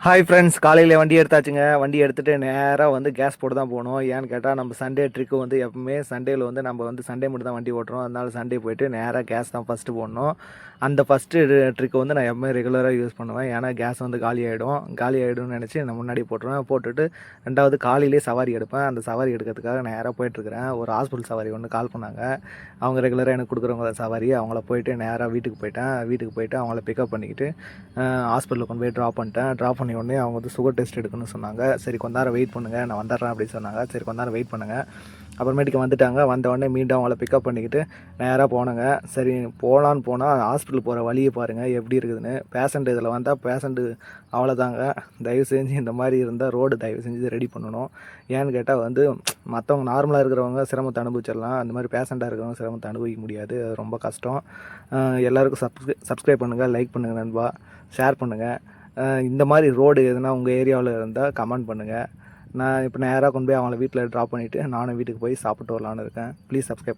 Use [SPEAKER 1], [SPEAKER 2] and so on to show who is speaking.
[SPEAKER 1] Hi friends, காலையில் வண்டி எடுத்தாச்சுங்க. வண்டி எடுத்துகிட்டு நேராக வந்து கேஸ் போட்டு தான் போகணும். ஏன்னு கேட்டால் நம்ம சண்டே ட்ரிக்கு வந்து எப்பவுமே சண்டேயில் வந்து நம்ம வந்து சண்டே மட்டும் தான் வண்டி ஓட்டுறோம். அதனால சண்டே போயிட்டு நேராக கேஸ் தான் ஃபஸ்ட்டு போடணும். அந்த ஃபஸ்ட்டு ட்ரிக்கு வந்து நான் எப்பவுமே ரெகுலராக யூஸ் பண்ணுவேன். ஏன்னா கேஸ் வந்து காலி ஆகிடும்னு நினச்சி நான் முன்னாடி போட்டுருவேன். போட்டுட்டு ரெண்டாவது காலையிலே சவாரி எடுப்பேன். அந்த சவாரி எடுக்கிறதுக்காக நேராக போயிட்டுருக்கிறேன். ஒரு ஹாஸ்பிட்டல் சவாரி ஒன்று கால் பண்ணாங்க. அவங்க ரெகுலராக எனக்கு கொடுக்குறவங்க சவாரி. அவங்கள போயிட்டு நேராக வீட்டுக்கு போயிட்டு அவங்கள பிக்கப் பண்ணிக்கிட்டு ஹாஸ்பிட்டலுக்கு கொண்டு போய் ட்ராப் பண்ணிட்டேன். ட்ராப் பண்ணி உடனே அவங்க வந்து சுகர் டெஸ்ட் எடுக்கணும்னு சொன்னாங்க. சரி கொஞ்ச நேரம் வெயிட் பண்ணுங்கள், நான் வந்துடுறேன் அப்படின்னு சொன்னாங்க. சரி கொஞ்ச நேரம் வெயிட் பண்ணுங்கள். அப்புறமேட்டுக்கு வந்துட்டாங்க. வந்த உடனே மீண்டும் அவங்கள பிக்கப் பண்ணிக்கிட்டு நேராக போனேங்க. சரி போகலான்னு போனால் ஹாஸ்பிட்டல் போகிற வழியை பாருங்கள் எப்படி இருக்குதுன்னு. பேஷண்ட் இதில் வந்தால் பேஷண்ட்டு அவ்வளோதாங்க. தயவு செஞ்சு இந்த மாதிரி இருந்தால் ரோடு தயவு செஞ்சு ரெடி பண்ணணும். ஏன்னு கேட்டால் வந்து மற்றவங்க நார்மலாக இருக்கிறவங்க சிரமத்தை அனுபவிச்சிடலாம். அந்த மாதிரி பேஷண்ட்டாக இருக்கிறவங்க சிரமத்தை அனுபவிக்க முடியாது. அது ரொம்ப கஷ்டம். எல்லாருக்கும் சப்ஸ்கிரைப் பண்ணுங்கள், லைக் பண்ணுங்கள் நண்பா, ஷேர் பண்ணுங்கள். இந்த மாதிரி ரோடு எதுனா உங்கள் ஏரியாவில் இருந்தால் கமெண்ட் பண்ணுங்கள். நான் இப்போ நேராக கொண்டு போய் அவங்கள வீட்டில் ட்ராப் பண்ணிவிட்டு நானும் வீட்டுக்கு போய் சாப்பிட்டு வரலான்னு இருக்கேன். Please subscribe.